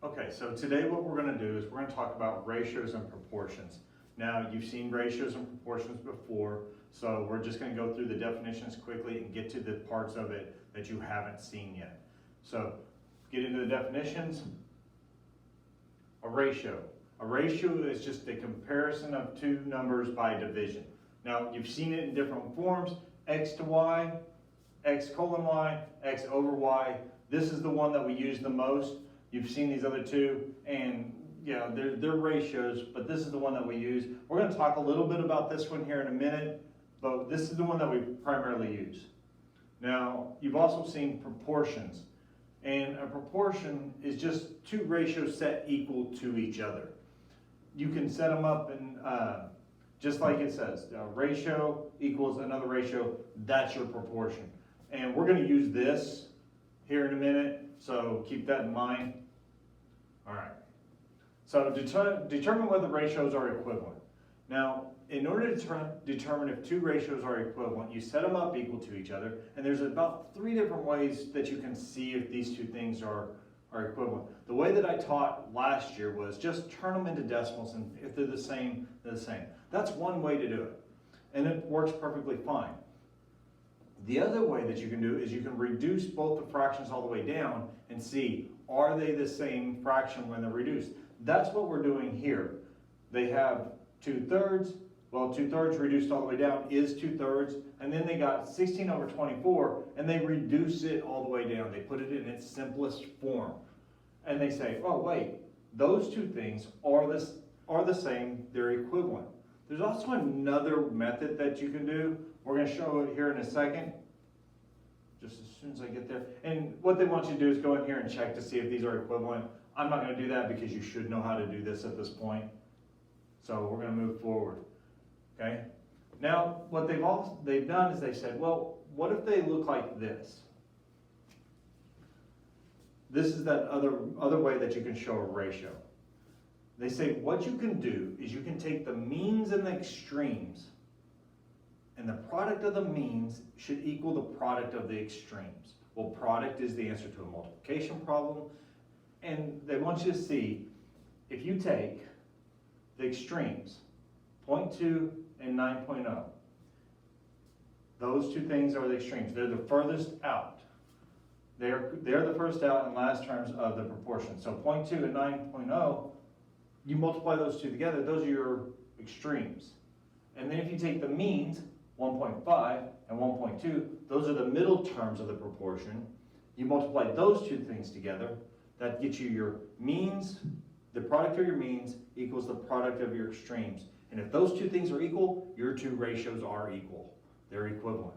Okay, so today what we're going to do is we're going to talk about ratios and proportions. Now, you've seen ratios and proportions before, so we're just going to go through the definitions quickly and get to the parts of it that you haven't seen yet. So, get into the definitions. A ratio. A ratio is just a comparison of two numbers by division. Now, you've seen it in different forms, x to y, x colon y, x over y. This is the one that we use the most. You've seen these other two, and yeah, they're ratios, but this is the one that we use. We're going to talk a little bit about this one here in a minute, but this is the one that we primarily use. Now, you've also seen proportions, and a proportion is just two ratios set equal to each other. You can set them up in, just like it says, a ratio equals another ratio, that's your proportion. And we're going to use this here in a minute, so keep that in mind. All right. So determine whether ratios are equivalent. Now, in order to determine if two ratios are equivalent, you set them up equal to each other, and there's about 3 different ways that you can see if these two things are equivalent. The way that I taught last year was just turn them into decimals, and if they're the same, they're the same. That's one way to do it, and it works perfectly fine. The other way that you can do is you can reduce both the fractions all the way down and see, are they the same fraction when they're reduced? That's what we're doing here. They have 2/3. Well, 2/3 reduced all the way down is 2/3. And then they got 16 over 24, and they reduce it all the way down. They put it in its simplest form. And they say, oh, wait, those two things are the same, they're equivalent. There's also another method that you can do. We're going to show it here in a second, just as soon as I get there. And what they want you to do is go in here and check to see if these are equivalent. I'm not going to do that because you should know how to do this at this point. So we're going to move forward. Okay? Now, what they've done is they said, well, what if they look like this? This is that other way that you can show a ratio. They say what you can do is you can take the means and the extremes, and the product of the means should equal the product of the extremes. Well, product is the answer to a multiplication problem, and they want you to see if you take the extremes, 0.2 and 9.0, those two things are the extremes. They're the furthest out. They're the first out and last terms of the proportion. So 0.2 and 9.0, you multiply those two together, those are your extremes. And then if you take the means, 1.5 and 1.2, those are the middle terms of the proportion. You multiply those two things together, that gets you your means, the product of your means equals the product of your extremes. And if those two things are equal, your two ratios are equal. They're equivalent.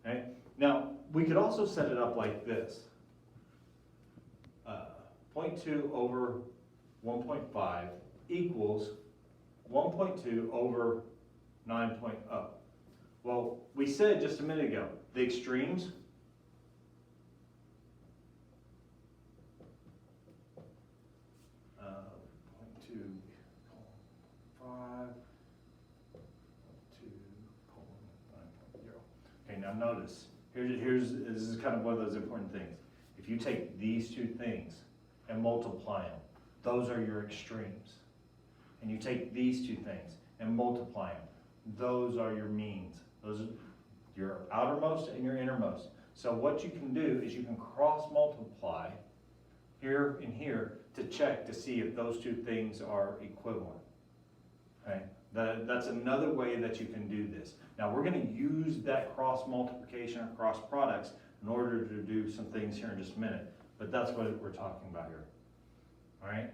Okay? Now, we could also set it up like this. 0.2 over 1.5 equals 1.2 over 9.0. Well, we said just a minute ago, the extremes, now notice, this is kind of one of those important things. If you take these two things and multiply them, those are your extremes. And you take these two things and multiply them, those are your means. Those are your outermost and your innermost. So what you can do is you can cross multiply here and here to check to see if those two things are equivalent. Okay? That's another way that you can do this. Now we're going to use that cross multiplication or cross products in order to do some things here in just a minute, but that's what we're talking about here. All right?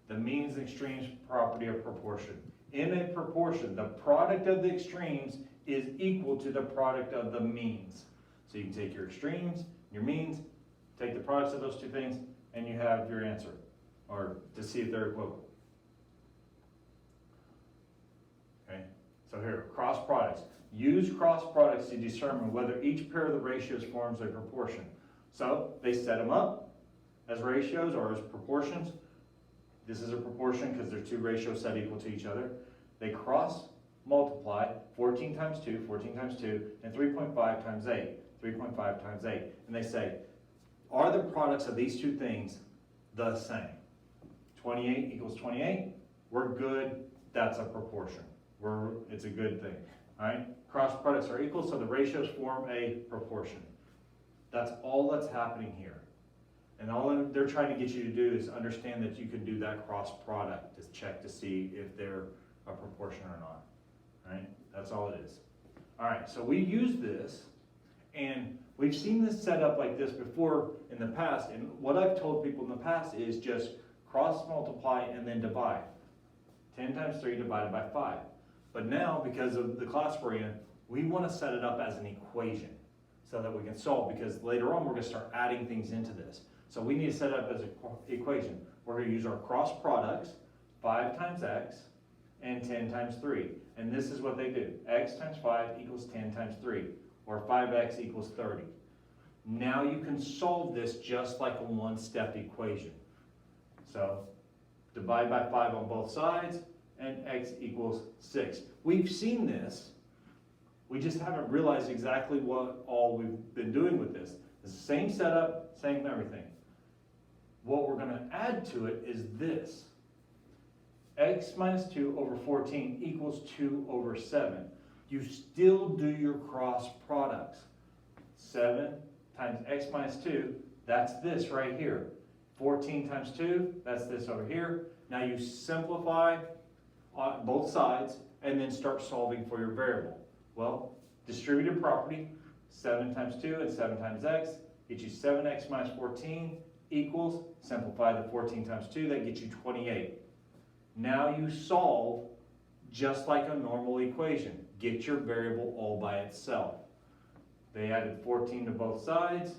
The means and extremes property of proportion. In a proportion, the product of the extremes is equal to the product of the means. So you can take your extremes, your means, take the products of those two things, and you have your answer, or to see if they're equivalent. Okay, so here, cross products. Use cross products to determine whether each pair of the ratios forms a proportion. So they set them up as ratios or as proportions. This is a proportion because they're two ratios set equal to each other. They cross multiply 14 times 2, 14 times 2, and 3.5 times 8, 3.5 times 8. And they say, are the products of these two things the same. 28 equals 28, we're good, that's a proportion. It's a good thing, all right? Cross products are equal, so the ratios form a proportion. That's all that's happening here. And all they're trying to get you to do is understand that you can do that cross product to check to see if they're a proportion or not, all right? That's all it is. All right, so we use this, and we've seen this set up like this before in the past, and what I've told people in the past is just cross multiply and then divide. 10 times 3 divided by 5. But now, because of the class we're in, we want to set it up as an equation so that we can solve, because later on we're going to start adding things into this. So we need to set it up as an equation. We're going to use our cross products, 5 times x and 10 times 3. And this is what they do. X times 5 equals 10 times 3, or 5x equals 30. Now you can solve this just like a one-step equation. So divide by 5 on both sides, and x equals 6. We've seen this, we just haven't realized exactly what all we've been doing with this. It's the same setup, same everything. What we're going to add to it is this. X minus 2 over 14 equals 2 over 7. You still do your cross products. 7 times x minus 2, that's this right here. 14 times 2, that's this over here. Now you simplify on both sides and then start solving for your variable. Well, distributive property, 7 times 2 and 7 times x, get you 7x minus 14 equals, simplify the 14 times 2, that gets you 28. Now you solve just like a normal equation. Get your variable all by itself. They added 14 to both sides.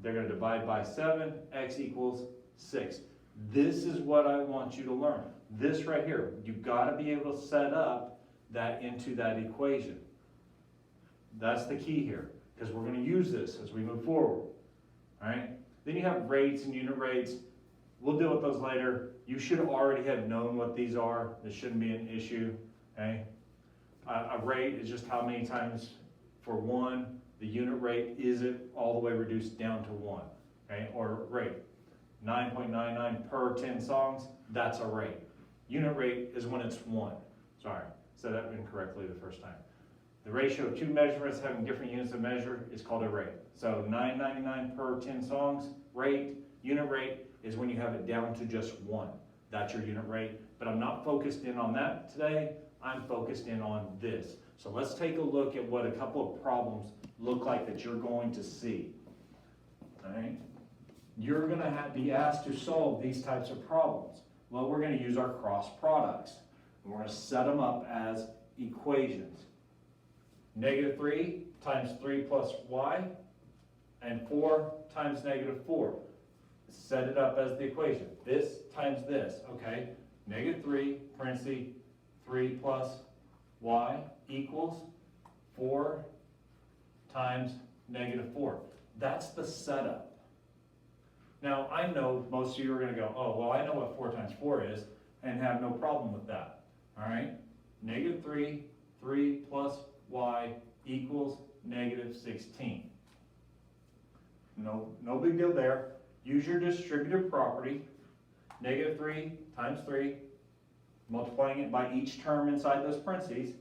They're going to divide by 7, x equals 6. This is what I want you to learn. This right here, you've got to be able to set up that into that equation. That's the key here, because we're going to use this as we move forward. All right? Then you have rates and unit rates. We'll deal with those later. You should already have known what these are. This shouldn't be an issue. Okay? A rate is just how many times for 1. The unit rate isn't all the way reduced down to 1. Okay? Or rate. 9.99 per 10 songs, that's a rate. Unit rate is when it's 1. Sorry, said that incorrectly the first time. The ratio of two measurements having different units of measure is called a rate. So 9.99 per 10 songs, rate. Unit rate is when you have it down to just 1. That's your unit rate. But I'm not focused in on that today. I'm focused in on this. So let's take a look at what a couple of problems look like that you're going to see. All right? You're going to be asked to solve these types of problems. Well, we're going to use our cross products. And we're going to set them up as equations. -3 times 3 plus y, and 4 times -4. Set it up as the equation. This times this, okay? -3, parentheses, 3 plus y equals 4 times -4. That's the setup. Now, I know most of you are going to go, oh, well, I know what 4 times 4 is, and have no problem with that. All right? -3, 3 plus y equals -16. No big deal there. Use your distributive property. -3 times 3, multiplying it by each term inside those parentheses,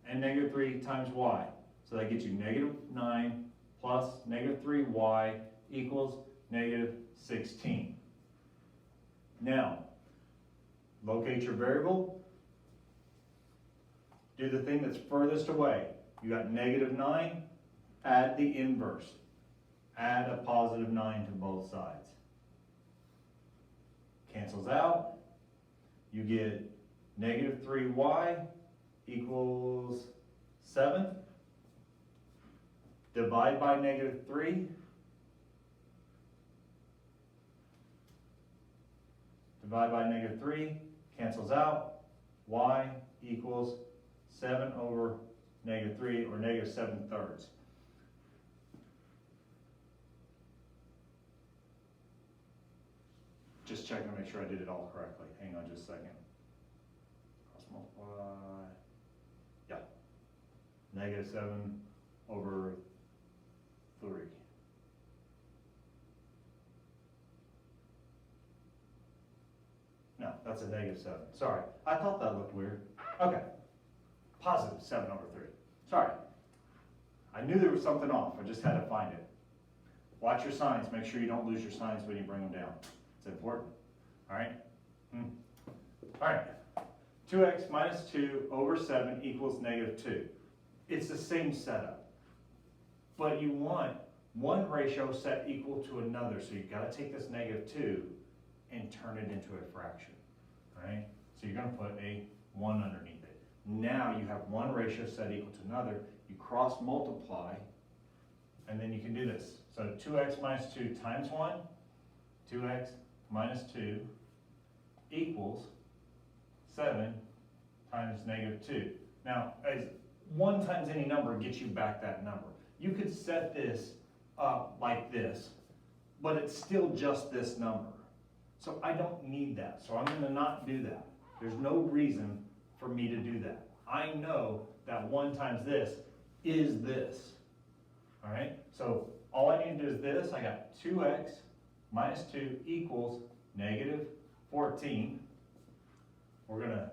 and -3 times y. So that gets you -9 plus -3y equals -16. Now, locate your variable. Do the thing that's furthest away. You got -9, add the inverse. Add a +9 to both sides. Cancels out. You get -3y equals 7. Divide by -3. Divide by -3, cancels out. Y equals 7 over -3, or -7/3. Just checking to make sure I did it all correctly. Hang on just a second. Cross multiply. Yeah. -7 over 3. No, that's a -7. Sorry, I thought that looked weird. Okay, +7/3. Sorry. I knew there was something off, I just had to find it. Watch your signs, make sure you don't lose your signs when you bring them down. It's important, all right? All right, 2x minus 2 over 7 equals -2. It's the same setup, but you want one ratio set equal to another, so you've got to take this -2 and turn it into a fraction, all right? So you're going to put a 1 underneath it. Now you have one ratio set equal to another, you cross multiply, and then you can do this. So 2x minus 2 times 1, 2x minus 2 equals 7 times -2. Now, as 1 times any number gets you back that number. You could set this up like this, but it's still just this number. So I don't need that, so I'm gonna not do that. There's no reason for me to do that. I know that 1 times this is this, all right? So all I need to do is this. I got 2x minus 2 equals -14. We're gonna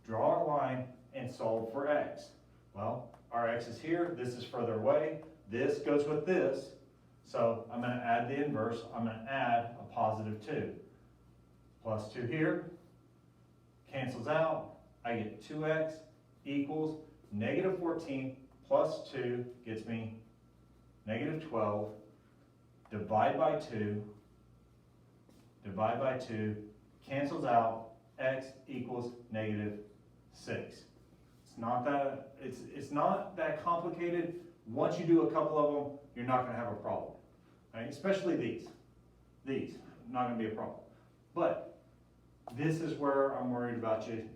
draw our line and solve for x. Well, our x is here, this is further away, this goes with this, so I'm gonna add the inverse, I'm gonna add a +2. Plus 2 here, cancels out, I get 2x equals -14 plus 2 gets me -12, divide by 2, cancels out, x equals -6. It's not that complicated. Once you do a couple of them, you're not gonna have a problem, right? Especially these, not gonna be a problem. But this is where I'm worried about you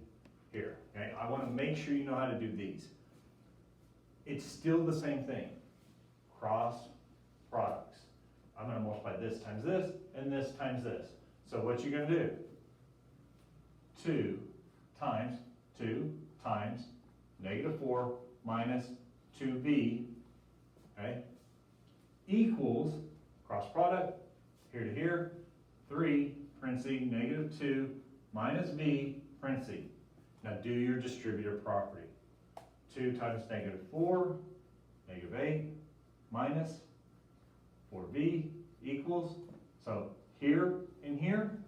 here, okay? I wanna make sure you know how to do these. It's still the same thing, cross products. I'm gonna multiply this times this, and this times this. So what you gonna do? 2 times -4 minus 2b, okay, equals, cross product, here to here, 3, parentheses, -2 minus b, parentheses. Now do your distributive property. 2 times -4, -8, minus 4b equals, so here and here,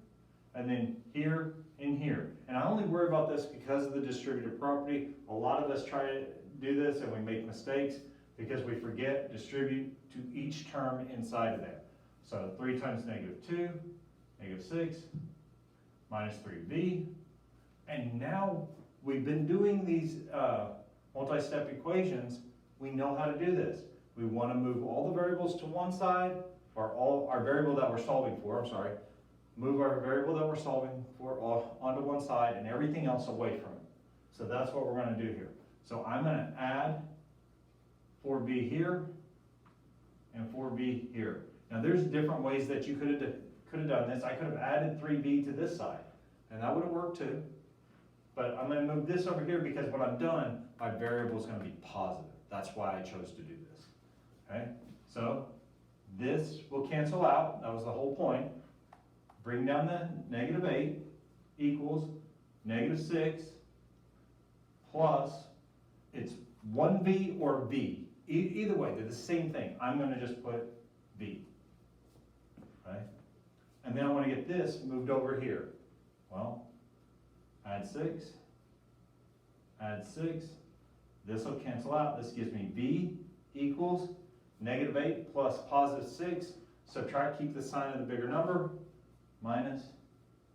and then here and here. And I only worry about this because of the distributive property. A lot of us try to do this and we make mistakes because we forget distribute to each term inside of there. So 3 times -2, -6, minus 3b. And now we've been doing these multi-step equations, we know how to do this. We want to move all the variables to one side, or all our variable that we're solving for, move our variable that we're solving for onto one side and everything else away from it. So that's what we're going to do here. So I'm going to add 4b here and 4b here. Now there's different ways that you could have done this. I could have added 3b to this side, and that would have worked too. But I'm going to move this over here because when I'm done, my variable is going to be positive. That's why I chose to do this. Okay? So this will cancel out. That was the whole point. Bring down the -8 equals -6 plus, it's 1b or b. Either way, they're the same thing. I'm going to just put b. Okay? And then I want to get this moved over here. Well, add 6, this will cancel out, this gives me b equals -8 plus +6, subtract, keep the sign of the bigger number, minus,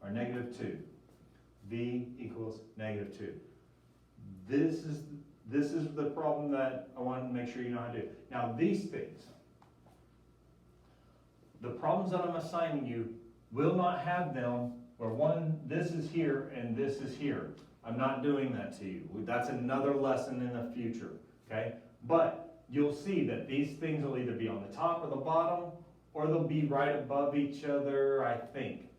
or -2. b equals -2. This is the problem that I want to make sure you know how to do. Now these things, the problems that I'm assigning you will not have them where this is here and this is here. I'm not doing that to you. That's another lesson in the future, okay? But you'll see that these things will either be on the top or the bottom, or they'll be right above each other, I think.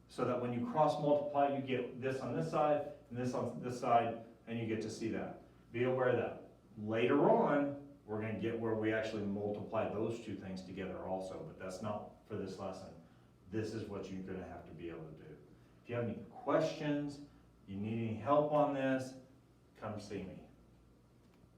So that when you cross multiply, you get this on this side and this on this side, and you get to see that. Be aware of that. Later on, we're going to get where we actually multiply those two things together also, but that's not for this lesson. This is what you're going to have to be able to do. If If you have any questions, you need any help on this, come see me.